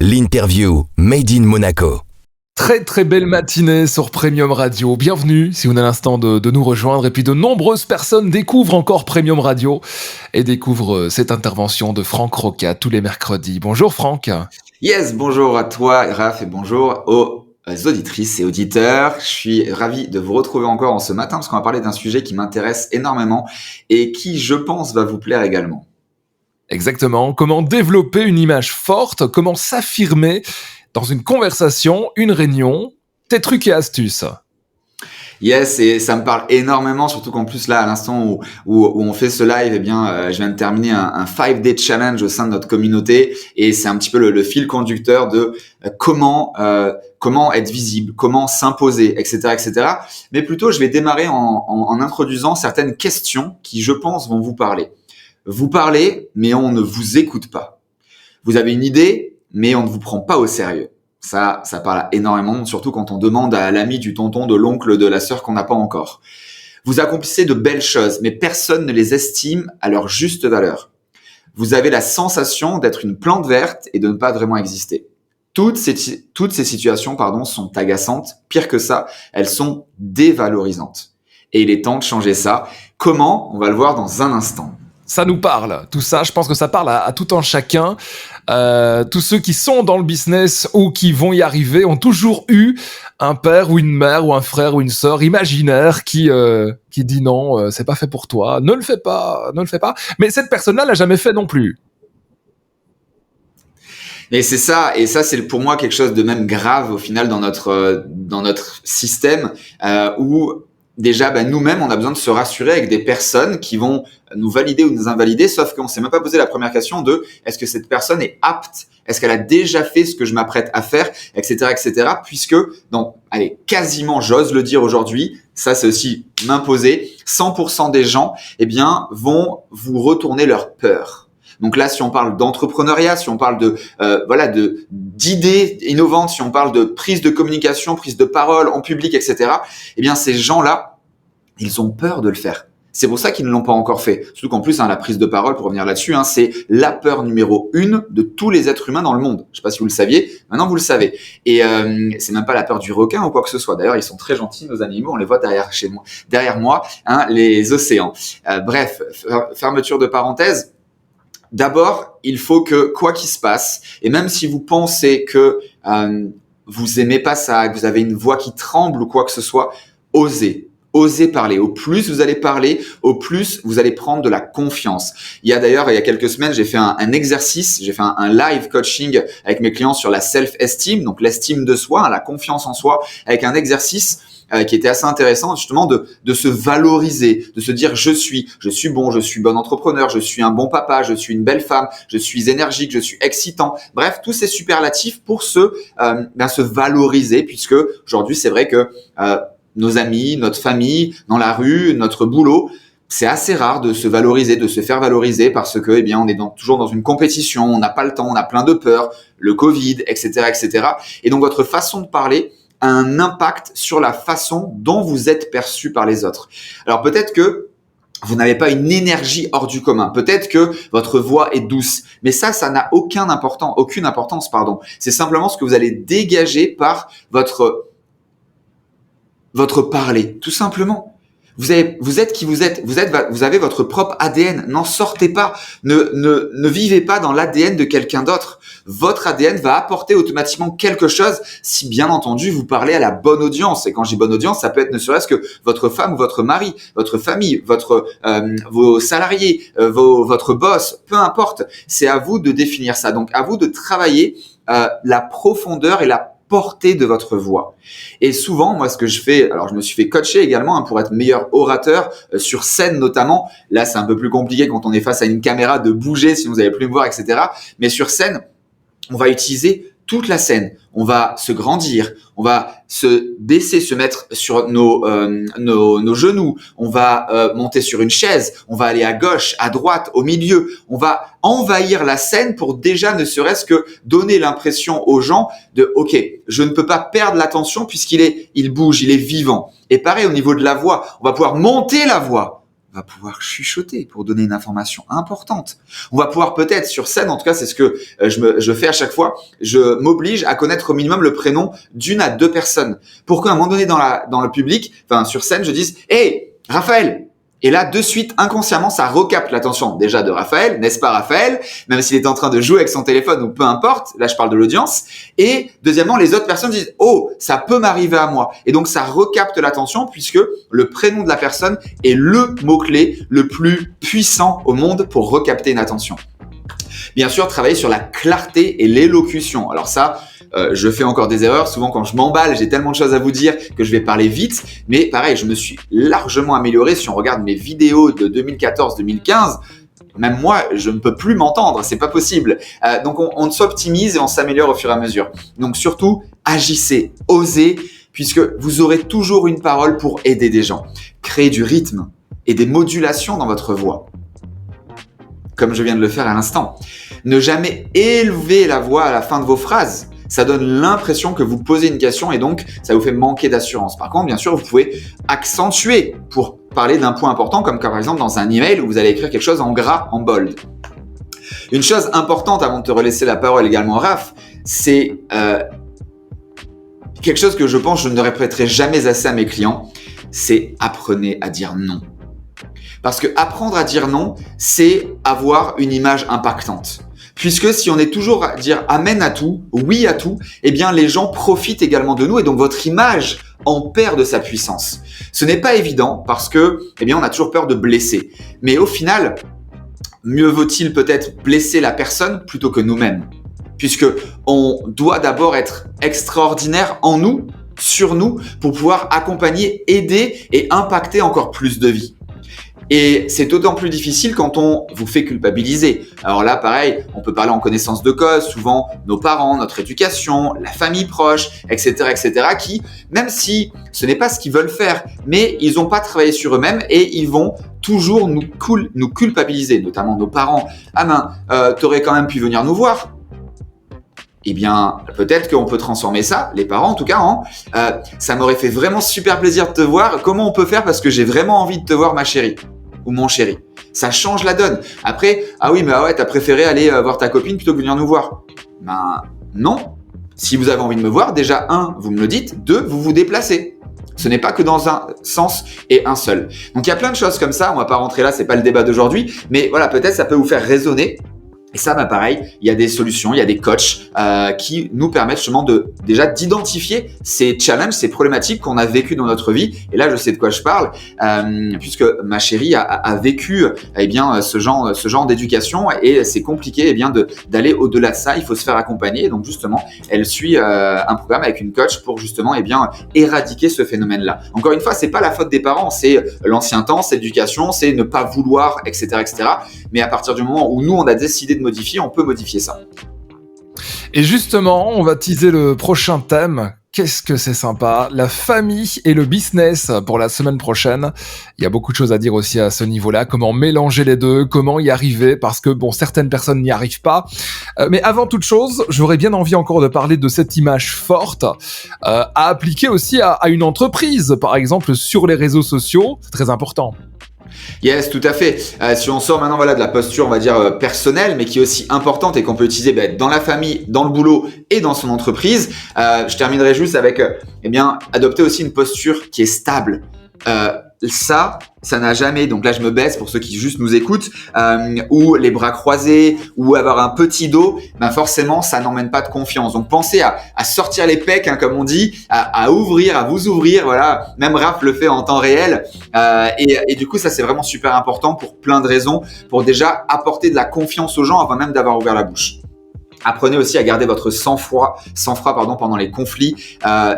L'interview Made in Monaco. Très très belle matinée sur Premium Radio. Bienvenue si vous avez l'instant de nous rejoindre. Et puis de nombreuses personnes découvrent encore Premium Radio et découvrent cette intervention de Franck Roca tous les mercredis. Bonjour Franck. Yes, bonjour à toi Raph et bonjour aux auditrices et auditeurs. Je suis ravi de vous retrouver encore en ce matin parce qu'on va parler d'un sujet qui m'intéresse énormément et qui, je pense, va vous plaire également. Exactement. Comment développer une image forte, comment s'affirmer dans une conversation, une réunion, tes trucs et astuces. Yes, et ça me parle énormément, surtout qu'en plus là, à l'instant où on fait ce live, je viens de terminer un 5-day challenge au sein de notre communauté, et c'est un petit peu le fil conducteur de comment être visible, comment s'imposer, etc., etc. Mais plutôt, je vais démarrer en introduisant certaines questions qui, je pense, vont vous parler. Vous parlez, mais on ne vous écoute pas. Vous avez une idée, mais on ne vous prend pas au sérieux. Ça parle énormément, surtout quand on demande à l'ami, du tonton, de l'oncle, de la sœur qu'on n'a pas encore. Vous accomplissez de belles choses, mais personne ne les estime à leur juste valeur. Vous avez la sensation d'être une plante verte et de ne pas vraiment exister. Toutes ces situations, sont agaçantes. Pire que ça, elles sont dévalorisantes. Et il est temps de changer ça. Comment ? On va le voir dans un instant. Ça nous parle, tout ça, je pense que ça parle à tout un chacun. Tous ceux qui sont dans le business ou qui vont y arriver ont toujours eu un père ou une mère ou un frère ou une sœur imaginaire qui dit non, c'est pas fait pour toi, ne le fais pas. Mais cette personne-là l'a jamais fait non plus. Mais c'est ça, et ça c'est pour moi quelque chose de même grave au final dans notre système où déjà, nous-mêmes, on a besoin de se rassurer avec des personnes qui vont nous valider ou nous invalider, sauf qu'on ne s'est même pas posé la première question de est-ce que cette personne est apte, est-ce qu'elle a déjà fait ce que je m'apprête à faire, etc., etc. Puisque, quasiment, j'ose le dire aujourd'hui, ça c'est aussi m'imposer, 100% des gens, vont vous retourner leur peur. Donc là, si on parle d'entrepreneuriat, si on parle d'idées innovantes, si on parle de prise de communication, prise de parole en public, etc., ces gens-là, ils ont peur de le faire. C'est pour ça qu'ils ne l'ont pas encore fait. Surtout qu'en plus, la prise de parole, pour revenir là-dessus, c'est la peur numéro 1 de tous les êtres humains dans le monde. Je ne sais pas si vous le saviez, maintenant vous le savez. Et c'est même pas la peur du requin ou quoi que ce soit. D'ailleurs, ils sont très gentils, nos animaux, on les voit derrière moi, les océans. Bref, fermeture de parenthèse. D'abord, il faut que, quoi qu'il se passe, et même si vous pensez que vous aimez pas ça, que vous avez une voix qui tremble ou quoi que ce soit, osez parler. Au plus vous allez parler, au plus vous allez prendre de la confiance. Il y a quelques semaines, j'ai fait un exercice, j'ai fait un live coaching avec mes clients sur la self-esteem, donc l'estime de soi, la confiance en soi, avec un exercice qui était assez intéressant, justement de se valoriser, de se dire je suis bon, je suis bon entrepreneur, je suis un bon papa, je suis une belle femme, je suis énergique, je suis excitant. Bref, tous ces superlatifs pour se valoriser, puisque aujourd'hui c'est vrai que nos amis, notre famille, dans la rue, notre boulot, c'est assez rare de se valoriser, de se faire valoriser parce que on est toujours dans une compétition, on n'a pas le temps, on a plein de peurs, le Covid, etc., etc. Et donc votre façon de parler a un impact sur la façon dont vous êtes perçu par les autres. Alors peut-être que vous n'avez pas une énergie hors du commun. Peut-être que votre voix est douce. Mais ça n'a aucune importance. C'est simplement ce que vous allez dégager par votre parler, tout simplement. Vous êtes qui vous êtes. Vous avez votre propre ADN. N'en sortez pas. Ne vivez pas dans l'ADN de quelqu'un d'autre. Votre ADN va apporter automatiquement quelque chose si, bien entendu, vous parlez à la bonne audience. Et quand je dis bonne audience, ça peut être ne serait-ce que votre femme ou votre mari, votre famille, vos salariés, votre boss, peu importe. C'est à vous de définir ça. Donc, à vous de travailler la profondeur et la portée de votre voix. Et souvent, moi, ce que je fais, alors je me suis fait coacher également pour être meilleur orateur sur scène notamment. Là, c'est un peu plus compliqué quand on est face à une caméra de bouger si vous n'allez plus me voir, etc. Mais sur scène, on va utiliser toute la scène. On va se grandir, on va se baisser, se mettre sur nos genoux, on va monter sur une chaise, on va aller à gauche, à droite, au milieu. On va envahir la scène pour déjà ne serait-ce que donner l'impression aux gens de « Ok, je ne peux pas perdre l'attention puisqu'il bouge, il est vivant ». Et pareil au niveau de la voix, on va pouvoir monter la voix. on va pouvoir chuchoter pour donner une information importante. On va pouvoir peut-être sur scène, en tout cas c'est ce que je fais à chaque fois, je m'oblige à connaître au minimum le prénom d'1 à 2 personnes. Pour qu'à un moment donné dans le public, enfin sur scène, je dise « Hey, Raphaël !» Et là, de suite, inconsciemment, ça recapte l'attention déjà de Raphaël, n'est-ce pas Raphaël? Même s'il est en train de jouer avec son téléphone ou peu importe, là je parle de l'audience. Et deuxièmement, les autres personnes disent « Oh, ça peut m'arriver à moi ». Et donc, ça recapte l'attention puisque le prénom de la personne est le mot-clé le plus puissant au monde pour recapter une attention. Bien sûr, travailler sur la clarté et l'élocution. Alors ça, je fais encore des erreurs. Souvent, quand je m'emballe, j'ai tellement de choses à vous dire que je vais parler vite. Mais pareil, je me suis largement amélioré. Si on regarde mes vidéos de 2014-2015, même moi, je ne peux plus m'entendre. C'est pas possible. Donc, on s'optimise et on s'améliore au fur et à mesure. Donc, surtout, agissez, osez, puisque vous aurez toujours une parole pour aider des gens. Créez du rythme et des modulations dans votre voix, comme je viens de le faire à l'instant. Ne jamais élever la voix à la fin de vos phrases. Ça donne l'impression que vous posez une question et donc ça vous fait manquer d'assurance. Par contre, bien sûr, vous pouvez accentuer pour parler d'un point important, comme par exemple dans un email où vous allez écrire quelque chose en gras, en bold. Une chose importante avant de te relaisser la parole également, Raph, c'est quelque chose que je pense je ne répéterai jamais assez à mes clients, c'est apprenez à dire non. Parce que apprendre à dire non, c'est avoir une image impactante. Puisque si on est toujours à dire amen à tout, oui à tout, eh bien les gens profitent également de nous et donc votre image en perd de sa puissance. Ce n'est pas évident parce que, eh bien, on a toujours peur de blesser. Mais au final, mieux vaut-il peut-être blesser la personne plutôt que nous-mêmes. Puisque on doit d'abord être extraordinaire en nous, sur nous, pour pouvoir accompagner, aider et impacter encore plus de vies. Et c'est d'autant plus difficile quand on vous fait culpabiliser. Alors là, pareil, on peut parler en connaissance de cause, souvent nos parents, notre éducation, la famille proche, etc., qui, même si ce n'est pas ce qu'ils veulent faire, mais ils n'ont pas travaillé sur eux-mêmes et ils vont toujours nous culpabiliser, notamment nos parents. Ah ben, t'aurais quand même pu venir nous voir. Eh bien, peut-être qu'on peut transformer ça, les parents en tout cas, en ça m'aurait fait vraiment super plaisir de te voir. Comment on peut faire parce que j'ai vraiment envie de te voir, ma chérie ou mon chéri. Ça change la donne. Après, ah oui, mais ouais, t'as préféré aller voir ta copine plutôt que venir nous voir. Ben non. Si vous avez envie de me voir, déjà, 1, vous me le dites, 2, vous vous déplacez. Ce n'est pas que dans un sens et un seul. Donc, il y a plein de choses comme ça. On va pas rentrer là, c'est pas le débat d'aujourd'hui. Mais voilà, peut-être ça peut vous faire résonner. Et ça, bah pareil, il y a des solutions, il y a des coachs qui nous permettent justement déjà d'identifier ces challenges, ces problématiques qu'on a vécues dans notre vie. Et là, je sais de quoi je parle, puisque ma chérie a vécu eh bien ce genre d'éducation et c'est compliqué eh bien d'aller au-delà de ça. Il faut se faire accompagner. Donc justement, elle suit un programme avec une coach pour justement eh bien éradiquer ce phénomène-là. Encore une fois, c'est pas la faute des parents, c'est l'ancien temps, c'est l'éducation, c'est ne pas vouloir, etc., etc. Mais à partir du moment où nous on a décidé de modifier, on peut modifier ça. Et justement, on va teaser le prochain thème. Qu'est-ce que c'est sympa, la famille et le business pour la semaine prochaine. Il y a beaucoup de choses à dire aussi à ce niveau-là, comment mélanger les deux, comment y arriver, parce que bon, certaines personnes n'y arrivent pas. Mais avant toute chose, j'aurais bien envie encore de parler de cette image forte à appliquer aussi à une entreprise, par exemple sur les réseaux sociaux, c'est très important. Yes, tout à fait. Si on sort maintenant de la posture, on va dire personnelle, mais qui est aussi importante et qu'on peut utiliser dans la famille, dans le boulot et dans son entreprise, je terminerai juste avec adopter aussi une posture qui est stable. Ça n'a jamais, donc là je me baisse pour ceux qui juste nous écoutent, ou les bras croisés, ou avoir un petit dos, forcément ça n'emmène pas de confiance. Donc pensez à sortir les pecs, comme on dit, à ouvrir, à vous ouvrir, voilà. Même Raph le fait en temps réel, et du coup ça c'est vraiment super important pour plein de raisons, pour déjà apporter de la confiance aux gens avant même d'avoir ouvert la bouche. Apprenez aussi à garder votre sang-froid pendant les conflits.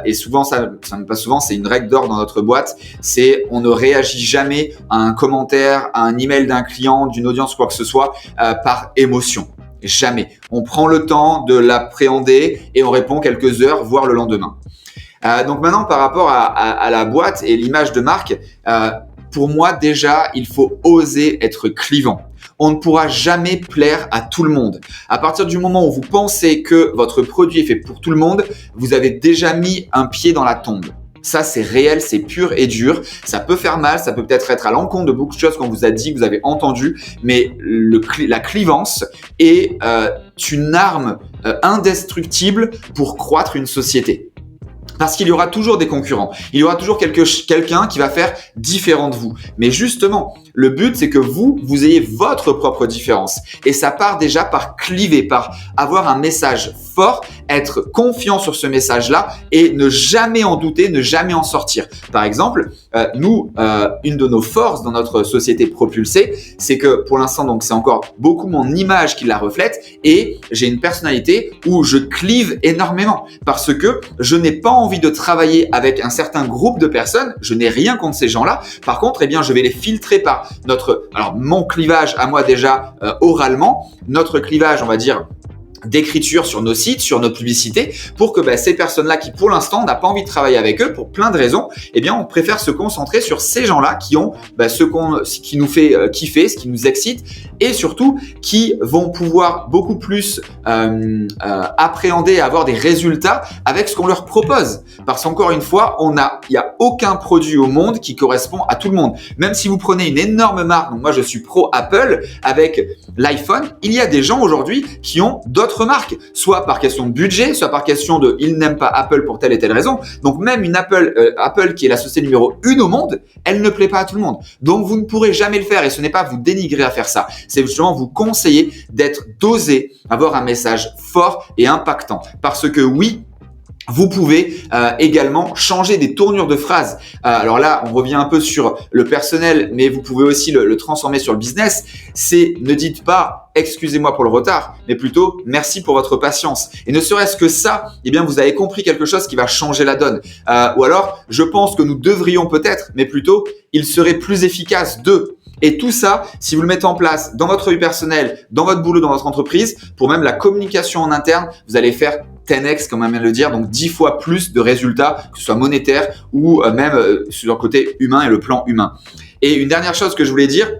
Et souvent, ça me passe souvent, c'est une règle d'or dans notre boîte. C'est on ne réagit jamais à un commentaire, à un email d'un client, d'une audience, quoi que ce soit, par émotion. Jamais. On prend le temps de l'appréhender et on répond quelques heures, voire le lendemain. Donc maintenant, par rapport à la boîte et l'image de marque, pour moi déjà, il faut oser être clivant. On ne pourra jamais plaire à tout le monde. À partir du moment où vous pensez que votre produit est fait pour tout le monde, vous avez déjà mis un pied dans la tombe. Ça, c'est réel, c'est pur et dur. Ça peut faire mal, ça peut peut-être être à l'encontre de beaucoup de choses qu'on vous a dit, que vous avez entendu, mais la clivance est une arme indestructible pour croître une société. Parce qu'il y aura toujours des concurrents. Il y aura toujours quelqu'un qui va faire différent de vous. Mais justement, le but, c'est que vous ayez votre propre différence. Et ça part déjà par cliver, par avoir un message fort, être confiant sur ce message-là et ne jamais en douter, ne jamais en sortir. Par exemple, nous, une de nos forces dans notre société propulsée, c'est que pour l'instant, donc c'est encore beaucoup mon image qui la reflète et j'ai une personnalité où je clive énormément parce que je n'ai pas envie de travailler avec un certain groupe de personnes. Je n'ai rien contre ces gens-là. Par contre, eh bien, je vais les filtrer par mon clivage à moi déjà oralement, notre clivage, on va dire, d'écriture sur nos sites, sur nos publicités, pour que ces personnes-là qui pour l'instant on n'a pas envie de travailler avec eux pour plein de raisons, eh bien on préfère se concentrer sur ces gens-là qui ont ce qui nous fait kiffer, ce qui nous excite et surtout qui vont pouvoir beaucoup plus appréhender et avoir des résultats avec ce qu'on leur propose. Parce qu'encore une fois, il n'y a aucun produit au monde qui correspond à tout le monde. Même si vous prenez une énorme marque, donc moi je suis pro Apple avec l'iPhone, il y a des gens aujourd'hui qui ont d'autres marques, soit par question de budget, soit par question de ils n'aiment pas Apple pour telle et telle raison. Donc même une Apple qui est la société numéro 1 au monde, elle ne plaît pas à tout le monde. Donc vous ne pourrez jamais le faire et ce n'est pas vous dénigrer à faire ça. C'est justement vous conseiller d'oser avoir un message fort et impactant. Parce que oui, vous pouvez également changer des tournures de phrases. Alors là, on revient un peu sur le personnel, mais vous pouvez aussi le transformer sur le business. C'est ne dites pas « excusez-moi pour le retard », mais plutôt « merci pour votre patience ». Et ne serait-ce que ça, eh bien vous avez compris quelque chose qui va changer la donne. Ou alors, je pense que nous devrions peut-être, mais plutôt « il serait plus efficace de ». Et tout ça, si vous le mettez en place dans votre vie personnelle, dans votre boulot, dans votre entreprise, pour même la communication en interne, vous allez faire 10x, comme on vient de le dire, donc 10 fois plus de résultats, que ce soit monétaire ou même sur le côté humain et le plan humain. Et une dernière chose que je voulais dire,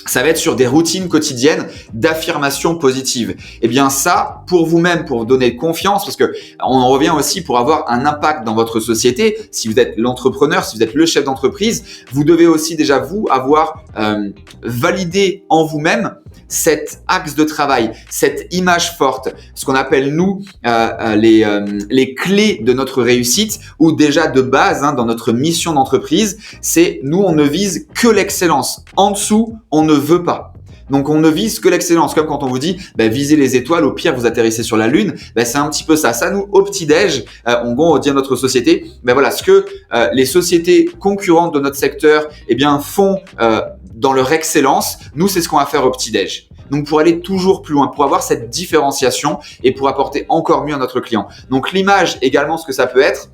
ça va être sur des routines quotidiennes d'affirmation positive. Et bien ça, pour vous-même, pour vous donner confiance, parce que on en revient aussi pour avoir un impact dans votre société. Si vous êtes l'entrepreneur, si vous êtes le chef d'entreprise, vous devez aussi déjà vous avoir validé en vous-même cet axe de travail, cette image forte, ce qu'on appelle nous les clés de notre réussite, ou déjà de base dans notre mission d'entreprise, c'est nous on ne vise que l'excellence. En dessous, on ne veut pas. Donc on ne vise que l'excellence, comme quand on vous dit visez les étoiles, au pire vous atterrissez sur la lune, c'est un petit peu ça. Ça nous au petit-déj, on dit à notre société, voilà ce que les sociétés concurrentes de notre secteur font dans leur excellence, nous c'est ce qu'on va faire au petit-déj. Donc pour aller toujours plus loin, pour avoir cette différenciation et pour apporter encore mieux à notre client. Donc l'image également, ce que ça peut être,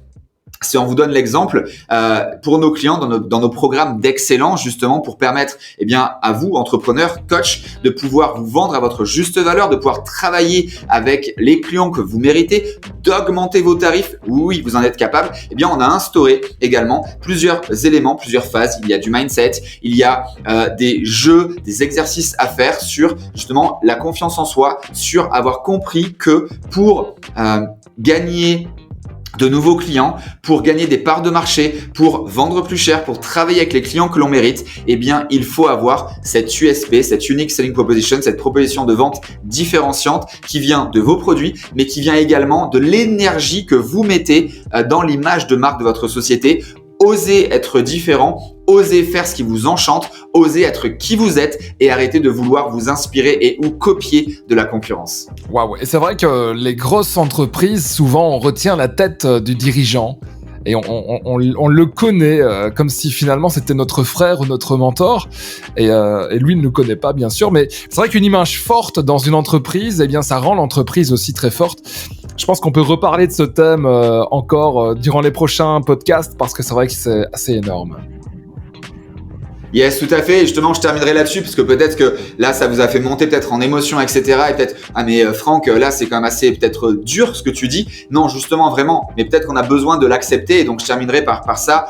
si on vous donne l'exemple, pour nos clients dans nos programmes d'excellence, justement, pour permettre à vous, entrepreneurs, coachs, de pouvoir vous vendre à votre juste valeur, de pouvoir travailler avec les clients que vous méritez, d'augmenter vos tarifs. Oui, vous en êtes capable. On a instauré également plusieurs éléments, plusieurs phases. Il y a du mindset, il y a des jeux, des exercices à faire sur justement la confiance en soi, sur avoir compris que pour gagner de nouveaux clients, pour gagner des parts de marché, pour vendre plus cher, pour travailler avec les clients que l'on mérite, il faut avoir cette USP, cette Unique Selling Proposition, cette proposition de vente différenciante qui vient de vos produits, mais qui vient également de l'énergie que vous mettez dans l'image de marque de votre société. Osez être différent, osez faire ce qui vous enchante, osez être qui vous êtes et arrêtez de vouloir vous inspirer et ou copier de la concurrence. Waouh, et c'est vrai que les grosses entreprises, souvent on retient la tête du dirigeant et on le connaît comme si finalement c'était notre frère ou notre mentor et lui ne le connaît pas bien sûr, mais c'est vrai qu'une image forte dans une entreprise, ça rend l'entreprise aussi très forte. Je pense qu'on peut reparler de ce thème encore durant les prochains podcasts parce que c'est vrai que c'est assez énorme. Yes, tout à fait. Et justement, je terminerai là-dessus parce que peut-être que là, ça vous a fait monter peut-être en émotion, etc. Et peut-être, mais Franck, là, c'est quand même assez peut-être dur ce que tu dis. Non, justement, vraiment. Mais peut-être qu'on a besoin de l'accepter. Et donc, je terminerai par ça.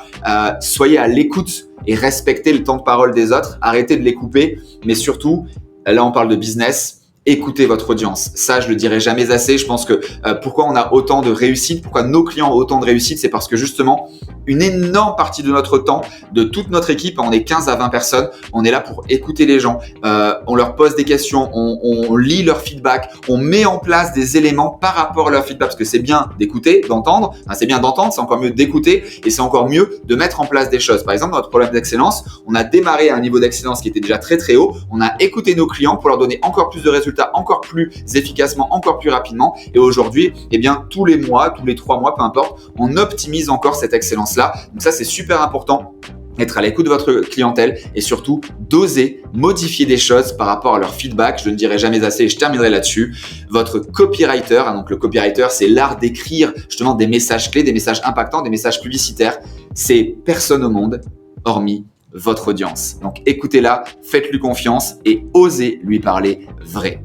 Soyez à l'écoute et respectez le temps de parole des autres. Arrêtez de les couper. Mais surtout, là, on parle de business. écoutez votre audience. Ça, je le dirai jamais assez. Je pense que pourquoi on a autant de réussite, pourquoi nos clients ont autant de réussite, c'est parce que justement, une énorme partie de notre temps, de toute notre équipe, on est 15 à 20 personnes, on est là pour écouter les gens. On leur pose des questions, on lit leur feedback, on met en place des éléments par rapport à leur feedback, parce que c'est bien d'écouter, d'entendre, c'est bien d'entendre, c'est encore mieux d'écouter et c'est encore mieux de mettre en place des choses. Par exemple, dans notre problème d'excellence, on a démarré à un niveau d'excellence qui était déjà très très haut, on a écouté nos clients pour leur donner encore plus de résultats, encore plus efficacement, encore plus rapidement. Et aujourd'hui, eh bien, tous les mois, tous les 3 mois, peu importe, on optimise encore cette excellence-là. Donc ça, c'est super important. Être à l'écoute de votre clientèle et surtout d'oser modifier des choses par rapport à leur feedback. Je ne dirai jamais assez et je terminerai là-dessus. Votre copywriter, donc le copywriter, c'est l'art d'écrire justement des messages clés, des messages impactants, des messages publicitaires. C'est personne au monde, hormis votre audience. Donc écoutez-la, faites-lui confiance et osez lui parler vrai.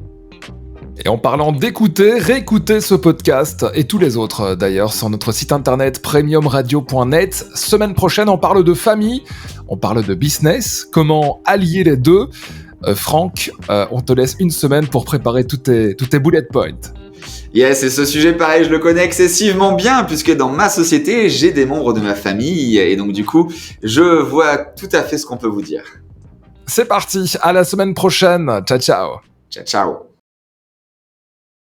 Et en parlant d'écouter, réécoutez ce podcast et tous les autres d'ailleurs sur notre site internet premiumradio.net. Semaine prochaine, on parle de famille, on parle de business, comment allier les deux. Franck, on te laisse une semaine pour préparer tous tes bullet points. Yes, et ce sujet, pareil, je le connais excessivement bien puisque dans ma société, j'ai des membres de ma famille et donc du coup, je vois tout à fait ce qu'on peut vous dire. C'est parti, à la semaine prochaine. Ciao, ciao. Ciao, ciao.